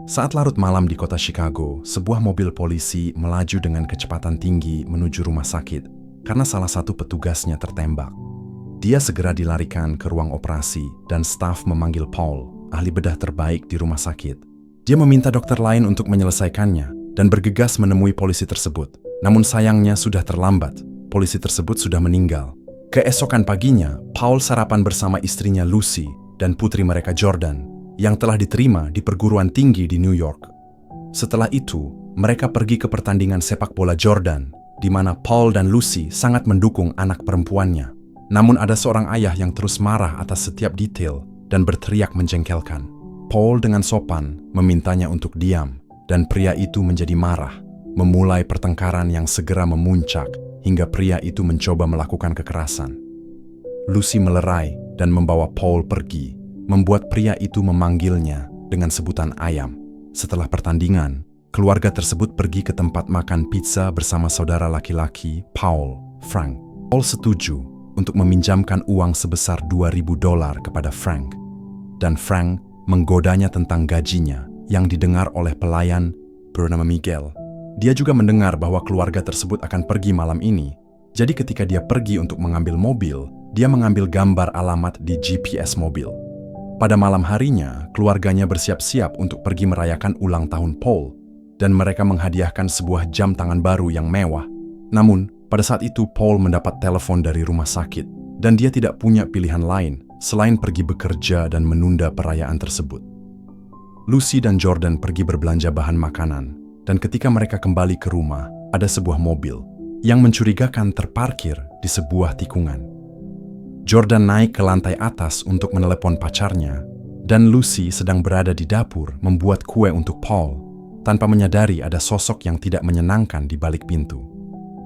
Saat larut malam di kota Chicago, sebuah mobil polisi melaju dengan kecepatan tinggi menuju rumah sakit karena salah satu petugasnya tertembak. Dia segera dilarikan ke ruang operasi dan staf memanggil Paul, ahli bedah terbaik di rumah sakit. Dia meminta dokter lain untuk menyelesaikannya dan bergegas menemui polisi tersebut. Namun sayangnya sudah terlambat, polisi tersebut sudah meninggal. Keesokan paginya, Paul sarapan bersama istrinya Lucy dan putri mereka Jordan yang telah diterima di perguruan tinggi di New York. Setelah itu, mereka pergi ke pertandingan sepak bola Jordan, di mana Paul dan Lucy sangat mendukung anak perempuannya. Namun ada seorang ayah yang terus marah atas setiap detail dan berteriak menjengkelkan. Paul dengan sopan memintanya untuk diam, dan pria itu menjadi marah, memulai pertengkaran yang segera memuncak hingga pria itu mencoba melakukan kekerasan. Lucy melerai dan membawa Paul pergi, membuat pria itu memanggilnya dengan sebutan ayam. Setelah pertandingan, keluarga tersebut pergi ke tempat makan pizza bersama saudara laki-laki Paul, Frank. Paul setuju untuk meminjamkan uang sebesar $2.000 kepada Frank, dan Frank menggodanya tentang gajinya yang didengar oleh pelayan bernama Miguel. Dia juga mendengar bahwa keluarga tersebut akan pergi malam ini. Jadi ketika dia pergi untuk mengambil mobil, dia mengambil gambar alamat di GPS mobil. Pada malam harinya, keluarganya bersiap-siap untuk pergi merayakan ulang tahun Paul, dan mereka menghadiahkan sebuah jam tangan baru yang mewah. Namun, pada saat itu Paul mendapat telepon dari rumah sakit, dan dia tidak punya pilihan lain selain pergi bekerja dan menunda perayaan tersebut. Lucy dan Jordan pergi berbelanja bahan makanan, dan ketika mereka kembali ke rumah, ada sebuah mobil yang mencurigakan terparkir di sebuah tikungan. Jordan naik ke lantai atas untuk menelepon pacarnya, dan Lucy sedang berada di dapur membuat kue untuk Paul, tanpa menyadari ada sosok yang tidak menyenangkan di balik pintu.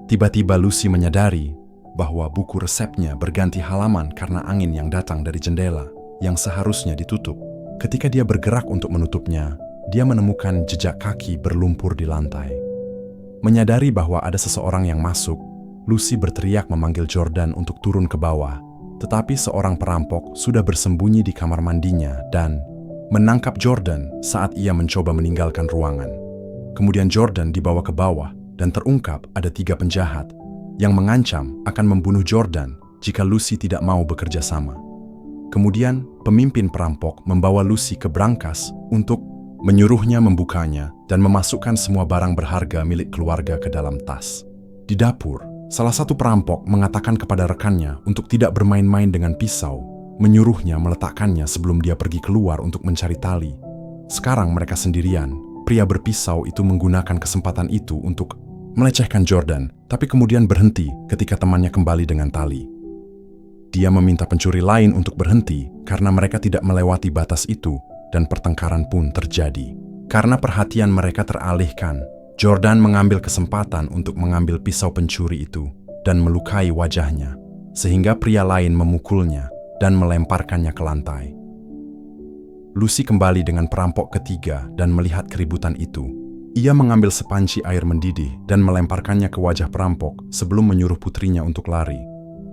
Tiba-tiba Lucy menyadari bahwa buku resepnya berganti halaman karena angin yang datang dari jendela yang seharusnya ditutup. Ketika dia bergerak untuk menutupnya, dia menemukan jejak kaki berlumpur di lantai. Menyadari bahwa ada seseorang yang masuk, Lucy berteriak memanggil Jordan untuk turun ke bawah, tetapi seorang perampok sudah bersembunyi di kamar mandinya dan menangkap Jordan saat ia mencoba meninggalkan ruangan. Kemudian Jordan dibawa ke bawah dan terungkap ada 3 penjahat yang mengancam akan membunuh Jordan jika Lucy tidak mau bekerja sama. Kemudian, pemimpin perampok membawa Lucy ke brankas untuk menyuruhnya membukanya dan memasukkan semua barang berharga milik keluarga ke dalam tas. Di dapur, salah satu perampok mengatakan kepada rekannya untuk tidak bermain-main dengan pisau, menyuruhnya meletakkannya sebelum dia pergi keluar untuk mencari tali. Sekarang mereka sendirian, pria berpisau itu menggunakan kesempatan itu untuk melecehkan Jordan, tapi kemudian berhenti ketika temannya kembali dengan tali. Dia meminta pencuri lain untuk berhenti karena mereka tidak melewati batas itu, dan pertengkaran pun terjadi. Karena perhatian mereka teralihkan, Jordan mengambil kesempatan untuk mengambil pisau pencuri itu dan melukai wajahnya, sehingga pria lain memukulnya dan melemparkannya ke lantai. Lucy kembali dengan perampok ketiga dan melihat keributan itu. Ia mengambil sepanci air mendidih dan melemparkannya ke wajah perampok sebelum menyuruh putrinya untuk lari.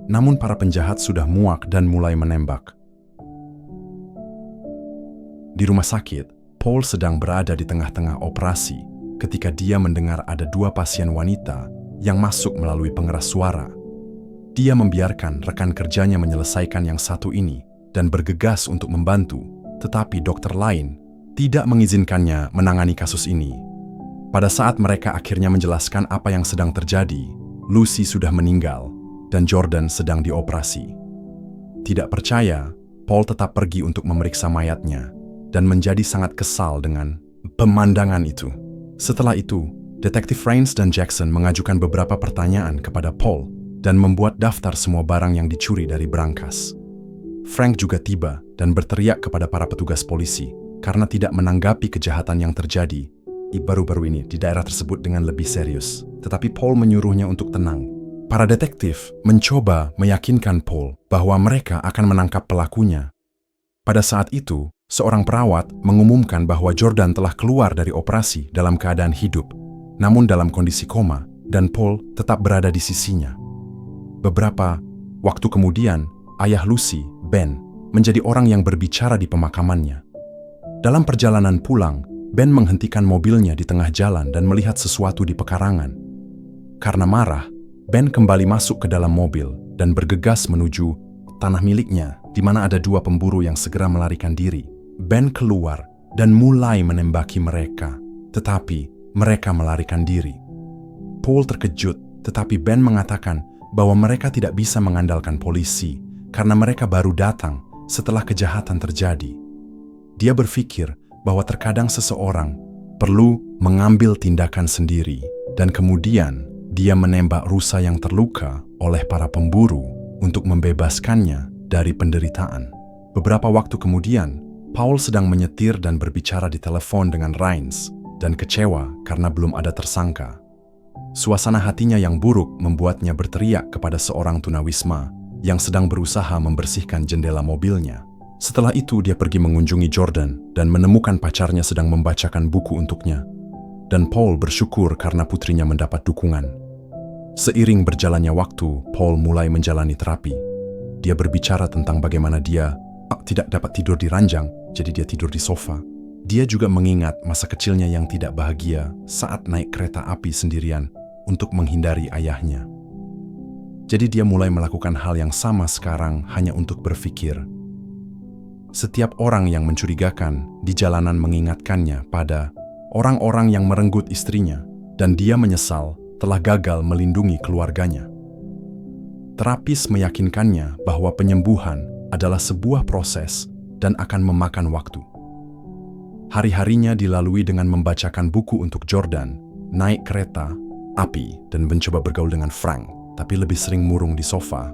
Namun para penjahat sudah muak dan mulai menembak. Di rumah sakit, Paul sedang berada di tengah-tengah operasi ketika dia mendengar ada 2 pasien wanita yang masuk melalui pengeras suara. Dia membiarkan rekan kerjanya menyelesaikan yang satu ini dan bergegas untuk membantu, tetapi dokter lain tidak mengizinkannya menangani kasus ini. Pada saat mereka akhirnya menjelaskan apa yang sedang terjadi, Lucy sudah meninggal dan Jordan sedang dioperasi. Tidak percaya, Paul tetap pergi untuk memeriksa mayatnya dan menjadi sangat kesal dengan pemandangan itu. Setelah itu, detektif Rains dan Jackson mengajukan beberapa pertanyaan kepada Paul dan membuat daftar semua barang yang dicuri dari brankas. Frank juga tiba dan berteriak kepada para petugas polisi karena tidak menanggapi kejahatan yang terjadi baru-baru ini di daerah tersebut dengan lebih serius. Tetapi Paul menyuruhnya untuk tenang. Para detektif mencoba meyakinkan Paul bahwa mereka akan menangkap pelakunya. Pada saat itu, seorang perawat mengumumkan bahwa Jordan telah keluar dari operasi dalam keadaan hidup, namun dalam kondisi koma, dan Paul tetap berada di sisinya. Beberapa waktu kemudian, ayah Lucy, Ben, menjadi orang yang berbicara di pemakamannya. Dalam perjalanan pulang, Ben menghentikan mobilnya di tengah jalan dan melihat sesuatu di pekarangan. Karena marah, Ben kembali masuk ke dalam mobil dan bergegas menuju tanah miliknya, di mana ada dua pemburu yang segera melarikan diri. Ben keluar dan mulai menembaki mereka, tetapi mereka melarikan diri. Paul terkejut, tetapi Ben mengatakan bahwa mereka tidak bisa mengandalkan polisi karena mereka baru datang setelah kejahatan terjadi. Dia berpikir bahwa terkadang seseorang perlu mengambil tindakan sendiri dan kemudian dia menembak rusa yang terluka oleh para pemburu untuk membebaskannya dari penderitaan. Beberapa waktu kemudian, Paul sedang menyetir dan berbicara di telepon dengan Rains dan kecewa karena belum ada tersangka. Suasana hatinya yang buruk membuatnya berteriak kepada seorang tunawisma yang sedang berusaha membersihkan jendela mobilnya. Setelah itu dia pergi mengunjungi Jordan dan menemukan pacarnya sedang membacakan buku untuknya. Dan Paul bersyukur karena putrinya mendapat dukungan. Seiring berjalannya waktu, Paul mulai menjalani terapi. Dia berbicara tentang bagaimana dia tidak dapat tidur di ranjang, jadi dia tidur di sofa. Dia juga mengingat masa kecilnya yang tidak bahagia saat naik kereta api sendirian untuk menghindari ayahnya. Jadi dia mulai melakukan hal yang sama sekarang hanya untuk berpikir. Setiap orang yang mencurigakan di jalanan mengingatkannya pada orang-orang yang merenggut istrinya, dan dia menyesal telah gagal melindungi keluarganya. Terapis meyakinkannya bahwa penyembuhan adalah sebuah proses dan akan memakan waktu. Hari-harinya dilalui dengan membacakan buku untuk Jordan, naik kereta api, dan mencoba bergaul dengan Frank, tapi lebih sering murung di sofa.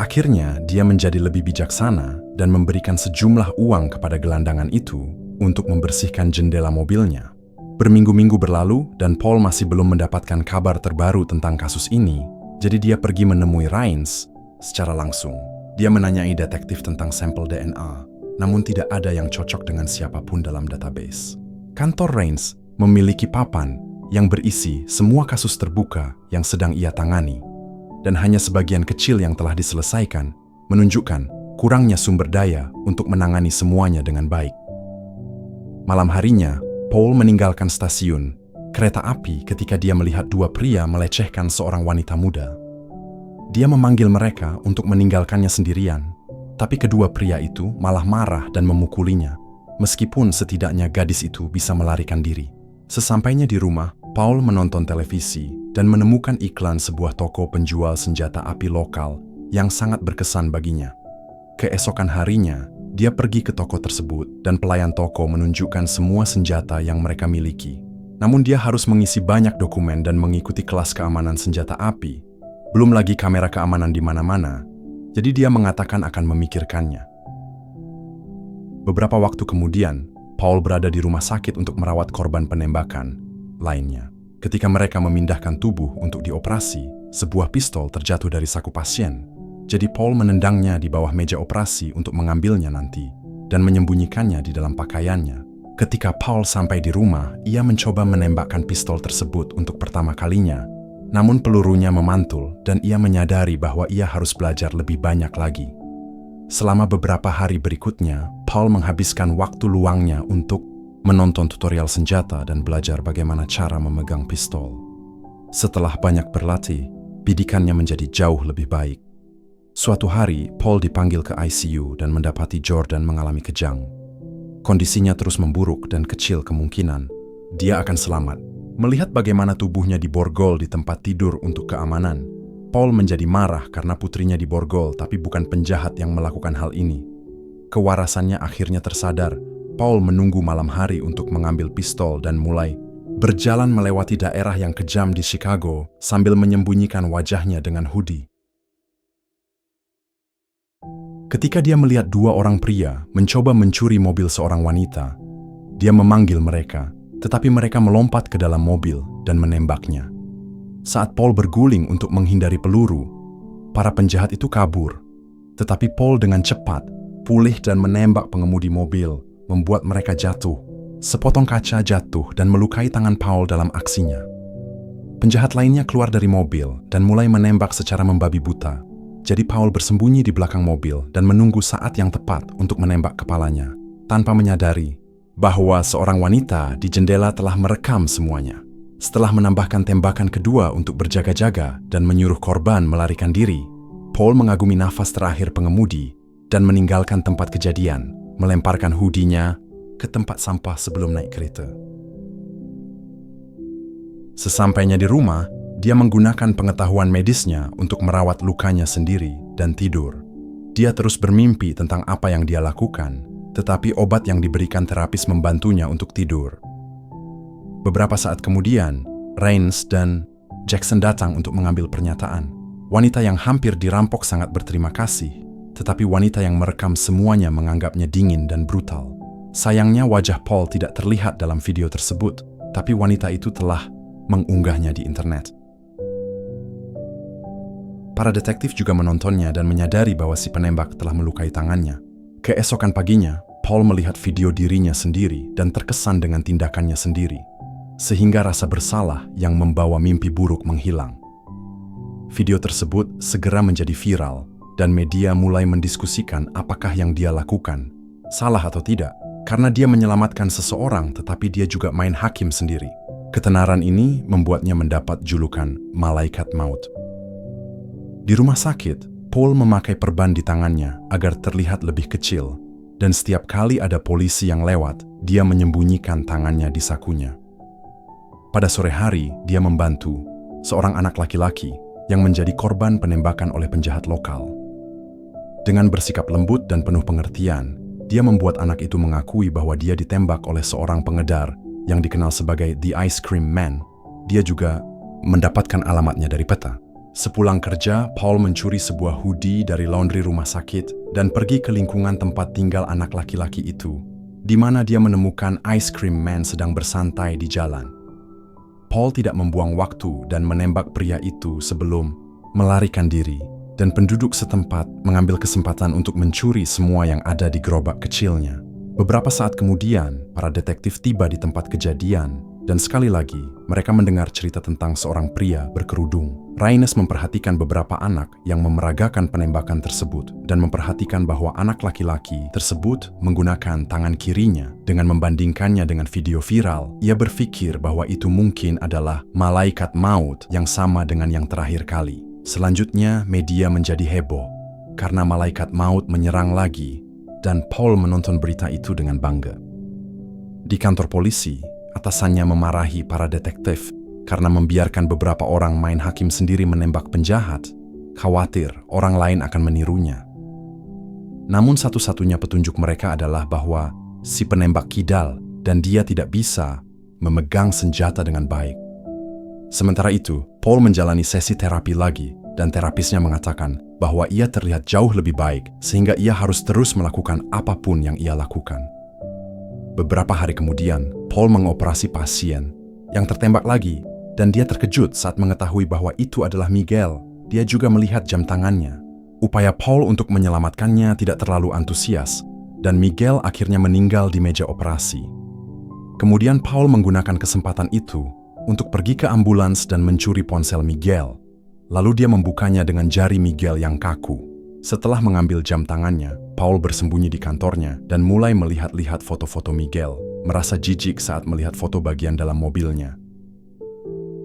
Akhirnya, dia menjadi lebih bijaksana dan memberikan sejumlah uang kepada gelandangan itu untuk membersihkan jendela mobilnya. Berminggu-minggu berlalu dan Paul masih belum mendapatkan kabar terbaru tentang kasus ini, jadi dia pergi menemui Rains secara langsung. Dia menanyai detektif tentang sampel DNA, namun tidak ada yang cocok dengan siapapun dalam database. Kantor Rains memiliki papan yang berisi semua kasus terbuka yang sedang ia tangani, dan hanya sebagian kecil yang telah diselesaikan, menunjukkan kurangnya sumber daya untuk menangani semuanya dengan baik. Malam harinya, Paul meninggalkan stasiun kereta api ketika dia melihat dua pria melecehkan seorang wanita muda. Dia memanggil mereka untuk meninggalkannya sendirian, tapi kedua pria itu malah marah dan memukulinya, meskipun setidaknya gadis itu bisa melarikan diri. Sesampainya di rumah, Paul menonton televisi dan menemukan iklan sebuah toko penjual senjata api lokal yang sangat berkesan baginya. Keesokan harinya, dia pergi ke toko tersebut dan pelayan toko menunjukkan semua senjata yang mereka miliki. Namun dia harus mengisi banyak dokumen dan mengikuti kelas keamanan senjata api. Belum lagi kamera keamanan di mana-mana, jadi dia mengatakan akan memikirkannya. Beberapa waktu kemudian, Paul berada di rumah sakit untuk merawat korban penembakan lainnya. Ketika mereka memindahkan tubuh untuk dioperasi, sebuah pistol terjatuh dari saku pasien. Jadi Paul menendangnya di bawah meja operasi untuk mengambilnya nanti dan menyembunyikannya di dalam pakaiannya. Ketika Paul sampai di rumah, ia mencoba menembakkan pistol tersebut untuk pertama kalinya. Namun pelurunya memantul dan ia menyadari bahwa ia harus belajar lebih banyak lagi. Selama beberapa hari berikutnya, Paul menghabiskan waktu luangnya untuk menonton tutorial senjata dan belajar bagaimana cara memegang pistol. Setelah banyak berlatih, bidikannya menjadi jauh lebih baik. Suatu hari, Paul dipanggil ke ICU dan mendapati Jordan mengalami kejang. Kondisinya terus memburuk dan kecil kemungkinan dia akan selamat. Melihat bagaimana tubuhnya diborgol di tempat tidur untuk keamanan, Paul menjadi marah karena putrinya diborgol tapi bukan penjahat yang melakukan hal ini. Kewarasannya akhirnya tersadar. Paul menunggu malam hari untuk mengambil pistol dan mulai berjalan melewati daerah yang kejam di Chicago sambil menyembunyikan wajahnya dengan hoodie. Ketika dia melihat dua orang pria mencoba mencuri mobil seorang wanita, dia memanggil mereka, tetapi mereka melompat ke dalam mobil dan menembaknya. Saat Paul berguling untuk menghindari peluru, para penjahat itu kabur. Tetapi Paul dengan cepat pulih dan menembak pengemudi mobil, membuat mereka jatuh. Sepotong kaca jatuh dan melukai tangan Paul dalam aksinya. Penjahat lainnya keluar dari mobil dan mulai menembak secara membabi buta. Jadi Paul bersembunyi di belakang mobil dan menunggu saat yang tepat untuk menembak kepalanya. Tanpa menyadari, bahwa seorang wanita di jendela telah merekam semuanya. Setelah menambahkan tembakan kedua untuk berjaga-jaga dan menyuruh korban melarikan diri, Paul mengagumi nafas terakhir pengemudi dan meninggalkan tempat kejadian, melemparkan hoodie-nya ke tempat sampah sebelum naik kereta. Sesampainya di rumah, dia menggunakan pengetahuan medisnya untuk merawat lukanya sendiri dan tidur. Dia terus bermimpi tentang apa yang dia lakukan, tetapi obat yang diberikan terapis membantunya untuk tidur. Beberapa saat kemudian, Rains dan Jackson datang untuk mengambil pernyataan. Wanita yang hampir dirampok sangat berterima kasih, tetapi wanita yang merekam semuanya menganggapnya dingin dan brutal. Sayangnya wajah Paul tidak terlihat dalam video tersebut, tapi wanita itu telah mengunggahnya di internet. Para detektif juga menontonnya dan menyadari bahwa si penembak telah melukai tangannya. Keesokan paginya, Paul melihat video dirinya sendiri dan terkesan dengan tindakannya sendiri, sehingga rasa bersalah yang membawa mimpi buruk menghilang. Video tersebut segera menjadi viral, dan media mulai mendiskusikan apakah yang dia lakukan salah atau tidak, karena dia menyelamatkan seseorang tetapi dia juga main hakim sendiri. Ketenaran ini membuatnya mendapat julukan Malaikat Maut. Di rumah sakit, Paul memakai perban di tangannya agar terlihat lebih kecil, dan setiap kali ada polisi yang lewat, dia menyembunyikan tangannya di sakunya. Pada sore hari, dia membantu seorang anak laki-laki yang menjadi korban penembakan oleh penjahat lokal. Dengan bersikap lembut dan penuh pengertian, dia membuat anak itu mengakui bahwa dia ditembak oleh seorang pengedar yang dikenal sebagai The Ice Cream Man. Dia juga mendapatkan alamatnya dari peta. Sepulang kerja, Paul mencuri sebuah hoodie dari laundry rumah sakit dan pergi ke lingkungan tempat tinggal anak laki-laki itu, di mana dia menemukan Ice Cream Man sedang bersantai di jalan. Paul tidak membuang waktu dan menembak pria itu sebelum melarikan diri, dan penduduk setempat mengambil kesempatan untuk mencuri semua yang ada di gerobak kecilnya. Beberapa saat kemudian, para detektif tiba di tempat kejadian, dan sekali lagi mereka mendengar cerita tentang seorang pria berkerudung. Raines memperhatikan beberapa anak yang memeragakan penembakan tersebut dan memperhatikan bahwa anak laki-laki tersebut menggunakan tangan kirinya. Dengan membandingkannya dengan video viral, ia berpikir bahwa itu mungkin adalah malaikat maut yang sama dengan yang terakhir kali. Selanjutnya, media menjadi heboh karena malaikat maut menyerang lagi, dan Paul menonton berita itu dengan bangga. Di kantor polisi, atasannya memarahi para detektif karena membiarkan beberapa orang main hakim sendiri menembak penjahat, khawatir orang lain akan menirunya. Namun satu-satunya petunjuk mereka adalah bahwa si penembak kidal dan dia tidak bisa memegang senjata dengan baik. Sementara itu, Paul menjalani sesi terapi lagi dan terapisnya mengatakan bahwa ia terlihat jauh lebih baik sehingga ia harus terus melakukan apapun yang ia lakukan. Beberapa hari kemudian, Paul mengoperasi pasien yang tertembak lagi, dan dia terkejut saat mengetahui bahwa itu adalah Miguel. Dia juga melihat jam tangannya. Upaya Paul untuk menyelamatkannya tidak terlalu antusias, dan Miguel akhirnya meninggal di meja operasi. Kemudian Paul menggunakan kesempatan itu untuk pergi ke ambulans dan mencuri ponsel Miguel. Lalu dia membukanya dengan jari Miguel yang kaku. Setelah mengambil jam tangannya, Paul bersembunyi di kantornya dan mulai melihat-lihat foto-foto Miguel, merasa jijik saat melihat foto bagian dalam mobilnya.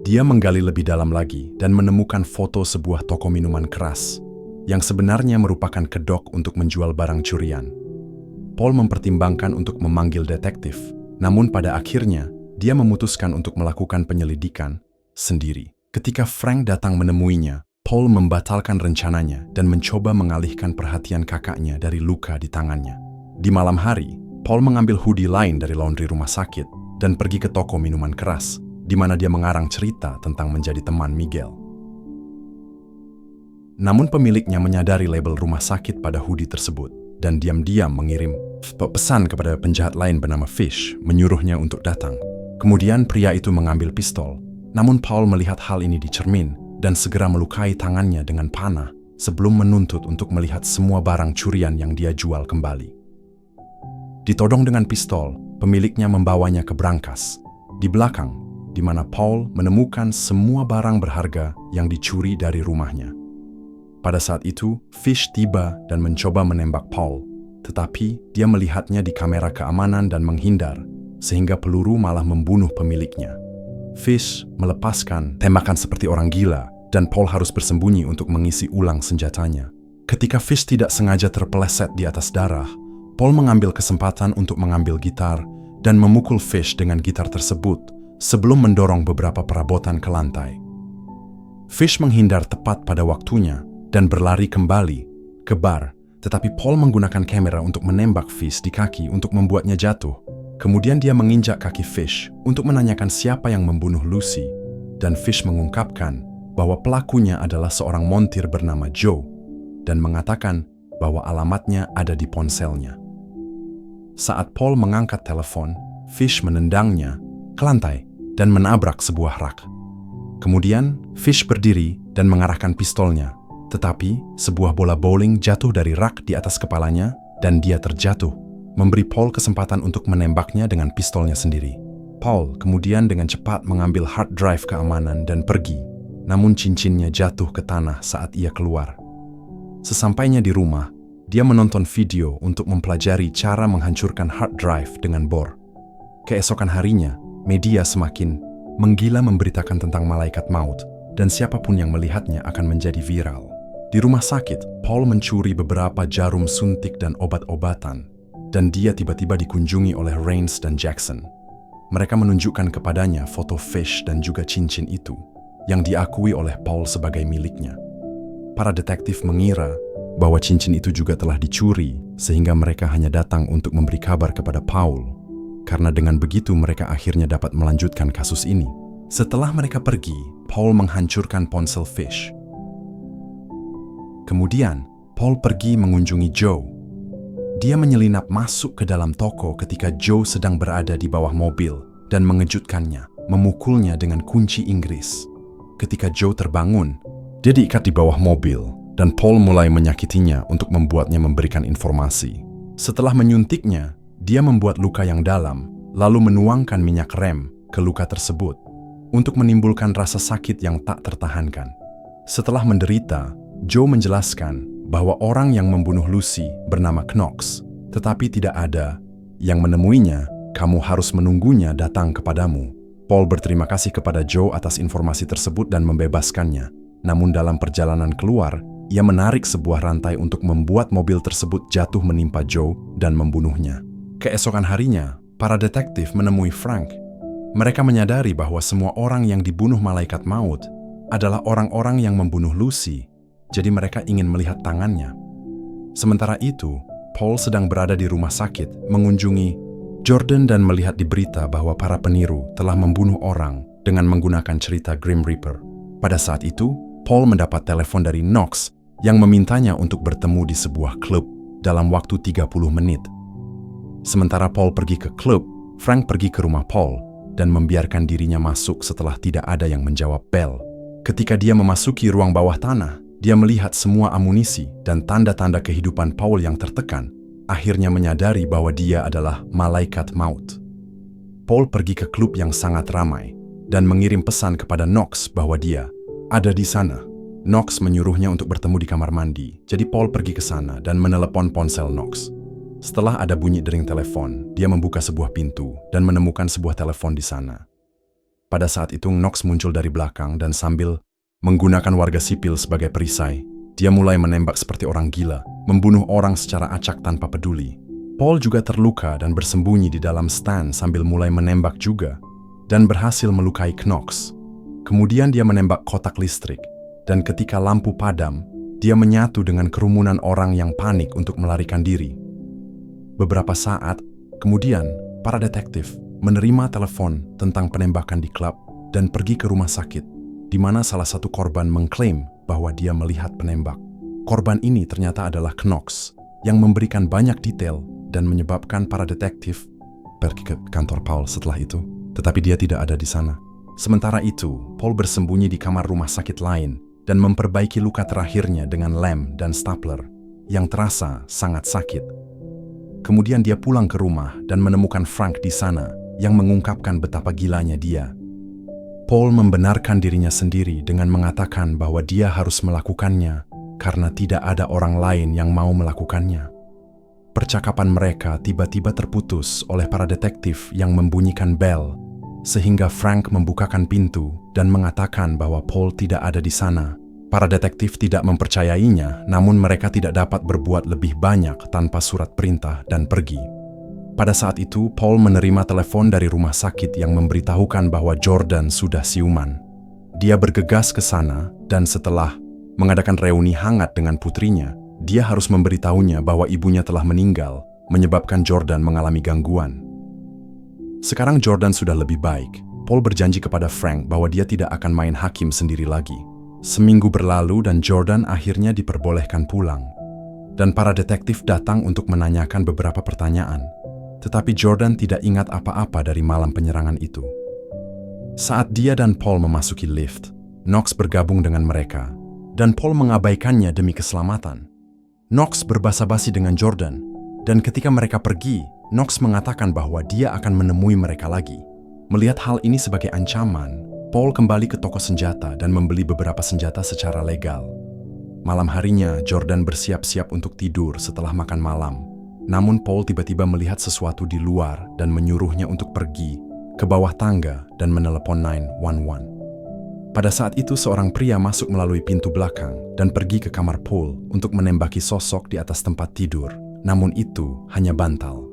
Dia menggali lebih dalam lagi dan menemukan foto sebuah toko minuman keras yang sebenarnya merupakan kedok untuk menjual barang curian. Paul mempertimbangkan untuk memanggil detektif, namun pada akhirnya dia memutuskan untuk melakukan penyelidikan sendiri. Ketika Frank datang menemuinya, Paul membatalkan rencananya dan mencoba mengalihkan perhatian kakaknya dari luka di tangannya. Di malam hari, Paul mengambil hoodie lain dari laundry rumah sakit dan pergi ke toko minuman keras, di mana dia mengarang cerita tentang menjadi teman Miguel. Namun pemiliknya menyadari label rumah sakit pada hoodie tersebut dan diam-diam mengirim pesan kepada penjahat lain bernama Fish, menyuruhnya untuk datang. Kemudian pria itu mengambil pistol, namun Paul melihat hal ini di cermin dan segera melukai tangannya dengan panah sebelum menuntut untuk melihat semua barang curian yang dia jual kembali. Ditodong dengan pistol, pemiliknya membawanya ke brankas di belakang, di mana Paul menemukan semua barang berharga yang dicuri dari rumahnya. Pada saat itu, Fish tiba dan mencoba menembak Paul, tetapi dia melihatnya di kamera keamanan dan menghindar, sehingga peluru malah membunuh pemiliknya. Fish melepaskan tembakan seperti orang gila, dan Paul harus bersembunyi untuk mengisi ulang senjatanya. Ketika Fish tidak sengaja terpeleset di atas darah, Paul mengambil kesempatan untuk mengambil gitar dan memukul Fish dengan gitar tersebut sebelum mendorong beberapa perabotan ke lantai. Fish menghindar tepat pada waktunya dan berlari kembali ke bar, tetapi Paul menggunakan kamera untuk menembak Fish di kaki untuk membuatnya jatuh. Kemudian dia menginjak kaki Fish untuk menanyakan siapa yang membunuh Lucy, dan Fish mengungkapkan bahwa pelakunya adalah seorang montir bernama Joe dan mengatakan bahwa alamatnya ada di ponselnya. Saat Paul mengangkat telepon, Fish menendangnya ke lantai dan menabrak sebuah rak. Kemudian Fish berdiri dan mengarahkan pistolnya, tetapi sebuah bola bowling jatuh dari rak di atas kepalanya dan dia terjatuh, memberi Paul kesempatan untuk menembaknya dengan pistolnya sendiri. Paul kemudian dengan cepat mengambil hard drive keamanan dan pergi, namun cincinnya jatuh ke tanah saat ia keluar. Sesampainya di rumah, dia menonton video untuk mempelajari cara menghancurkan hard drive dengan bor. Keesokan harinya, media semakin menggila memberitakan tentang malaikat maut, dan siapapun yang melihatnya akan menjadi viral. Di rumah sakit, Paul mencuri beberapa jarum suntik dan obat-obatan, dan dia tiba-tiba dikunjungi oleh Rains dan Jackson. Mereka menunjukkan kepadanya foto Fish dan juga cincin itu, yang diakui oleh Paul sebagai miliknya. Para detektif mengira bahwa cincin itu juga telah dicuri, sehingga mereka hanya datang untuk memberi kabar kepada Paul. Karena dengan begitu mereka akhirnya dapat melanjutkan kasus ini. Setelah mereka pergi, Paul menghancurkan ponsel Fish. Kemudian, Paul pergi mengunjungi Joe. Dia menyelinap masuk ke dalam toko ketika Joe sedang berada di bawah mobil dan mengejutkannya, memukulnya dengan kunci Inggris. Ketika Joe terbangun, dia diikat di bawah mobil dan Paul mulai menyakitinya untuk membuatnya memberikan informasi. Setelah menyuntiknya, dia membuat luka yang dalam, lalu menuangkan minyak rem ke luka tersebut untuk menimbulkan rasa sakit yang tak tertahankan. Setelah menderita, Joe menjelaskan bahwa orang yang membunuh Lucy bernama Knox, tetapi tidak ada yang menemuinya. Kamu harus menunggunya datang kepadamu. Paul berterima kasih kepada Joe atas informasi tersebut dan membebaskannya. Namun dalam perjalanan keluar, ia menarik sebuah rantai untuk membuat mobil tersebut jatuh menimpa Joe dan membunuhnya. Keesokan harinya, para detektif menemui Frank. Mereka menyadari bahwa semua orang yang dibunuh malaikat maut adalah orang-orang yang membunuh Lucy. Jadi mereka ingin melihat tangannya. Sementara itu, Paul sedang berada di rumah sakit mengunjungi Jordan dan melihat di berita bahwa para peniru telah membunuh orang dengan menggunakan cerita Grim Reaper. Pada saat itu, Paul mendapat telepon dari Knox yang memintanya untuk bertemu di sebuah klub dalam waktu 30 menit. Sementara Paul pergi ke klub, Frank pergi ke rumah Paul dan membiarkan dirinya masuk setelah tidak ada yang menjawab bel. Ketika dia memasuki ruang bawah tanah, dia melihat semua amunisi dan tanda-tanda kehidupan Paul yang tertekan, akhirnya menyadari bahwa dia adalah malaikat maut. Paul pergi ke klub yang sangat ramai dan mengirim pesan kepada Knox bahwa dia ada di sana. Knox menyuruhnya untuk bertemu di kamar mandi, jadi Paul pergi ke sana dan menelepon ponsel Knox. Setelah ada bunyi dering telepon, dia membuka sebuah pintu dan menemukan sebuah telepon di sana. Pada saat itu Knox muncul dari belakang dan sambil menggunakan warga sipil sebagai perisai, dia mulai menembak seperti orang gila, membunuh orang secara acak tanpa peduli. Paul juga terluka dan bersembunyi di dalam stand sambil mulai menembak juga, dan berhasil melukai Knox. Kemudian dia menembak kotak listrik, dan ketika lampu padam, dia menyatu dengan kerumunan orang yang panik untuk melarikan diri. Beberapa saat kemudian, para detektif menerima telepon tentang penembakan di klub dan pergi ke rumah sakit, di mana salah satu korban mengklaim bahwa dia melihat penembak. Korban ini ternyata adalah Knox, yang memberikan banyak detail dan menyebabkan para detektif pergi ke kantor Paul setelah itu, tetapi dia tidak ada di sana. Sementara itu, Paul bersembunyi di kamar rumah sakit lain dan memperbaiki luka terakhirnya dengan lem dan stapler, yang terasa sangat sakit. Kemudian dia pulang ke rumah dan menemukan Frank di sana, yang mengungkapkan betapa gilanya dia. Paul membenarkan dirinya sendiri dengan mengatakan bahwa dia harus melakukannya karena tidak ada orang lain yang mau melakukannya. percakapan mereka tiba-tiba terputus oleh para detektif yang membunyikan bel, sehingga Frank membukakan pintu dan mengatakan bahwa Paul tidak ada di sana. Para detektif tidak mempercayainya, namun mereka tidak dapat berbuat lebih banyak tanpa surat perintah dan pergi. Pada saat itu, Paul menerima telepon dari rumah sakit yang memberitahukan bahwa Jordan sudah siuman. Dia bergegas ke sana, dan setelah mengadakan reuni hangat dengan putrinya, dia harus memberitahunya bahwa ibunya telah meninggal, menyebabkan Jordan mengalami gangguan. Sekarang Jordan sudah lebih baik. Paul berjanji kepada Frank bahwa dia tidak akan main hakim sendiri lagi. Seminggu berlalu dan Jordan akhirnya diperbolehkan pulang. Dan para detektif datang untuk menanyakan beberapa pertanyaan. Tetapi Jordan tidak ingat apa-apa dari malam penyerangan itu. Saat dia dan Paul memasuki lift, Knox bergabung dengan mereka, dan Paul mengabaikannya demi keselamatan. Knox berbasa-basi dengan Jordan, dan ketika mereka pergi, Knox mengatakan bahwa dia akan menemui mereka lagi. Melihat hal ini sebagai ancaman, Paul kembali ke toko senjata dan membeli beberapa senjata secara legal. Malam harinya, Jordan bersiap-siap untuk tidur setelah makan malam. Namun Paul tiba-tiba melihat sesuatu di luar dan menyuruhnya untuk pergi ke bawah tangga dan menelepon 911. Pada saat itu seorang pria masuk melalui pintu belakang dan pergi ke kamar Paul untuk menembaki sosok di atas tempat tidur. Namun itu hanya bantal.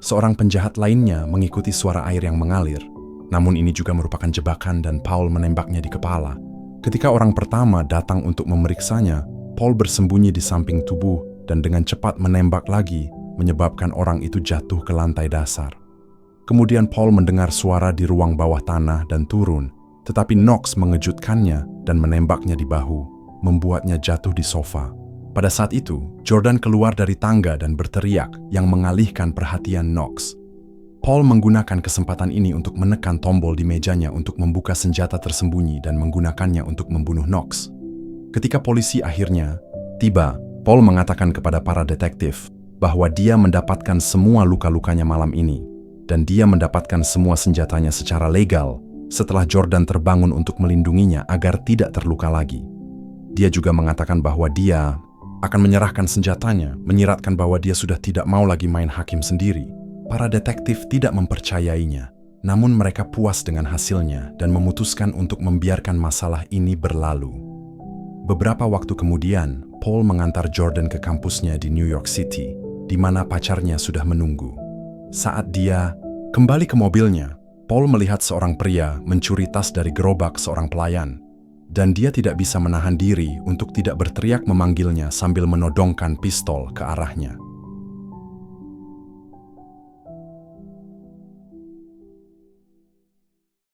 Seorang penjahat lainnya mengikuti suara air yang mengalir. Namun ini juga merupakan jebakan dan Paul menembaknya di kepala. Ketika orang pertama datang untuk memeriksanya, Paul bersembunyi di samping tubuh dan dengan cepat menembak lagi, menyebabkan orang itu jatuh ke lantai dasar. Kemudian Paul mendengar suara di ruang bawah tanah dan turun, tetapi Knox mengejutkannya dan menembaknya di bahu, membuatnya jatuh di sofa. Pada saat itu, Jordan keluar dari tangga dan berteriak yang mengalihkan perhatian Knox. Paul menggunakan kesempatan ini untuk menekan tombol di mejanya untuk membuka senjata tersembunyi dan menggunakannya untuk membunuh Knox. Ketika polisi akhirnya tiba, Paul mengatakan kepada para detektif bahwa dia mendapatkan semua luka-lukanya malam ini dan dia mendapatkan semua senjatanya secara legal setelah Jordan terbangun untuk melindunginya agar tidak terluka lagi. Dia juga mengatakan bahwa dia akan menyerahkan senjatanya, menyiratkan bahwa dia sudah tidak mau lagi main hakim sendiri. Para detektif tidak mempercayainya, namun mereka puas dengan hasilnya dan memutuskan untuk membiarkan masalah ini berlalu. Beberapa waktu kemudian, Paul mengantar Jordan ke kampusnya di New York City, di mana pacarnya sudah menunggu. Saat dia kembali ke mobilnya, Paul melihat seorang pria mencuri tas dari gerobak seorang pelayan, dan dia tidak bisa menahan diri untuk tidak berteriak memanggilnya sambil menodongkan pistol ke arahnya.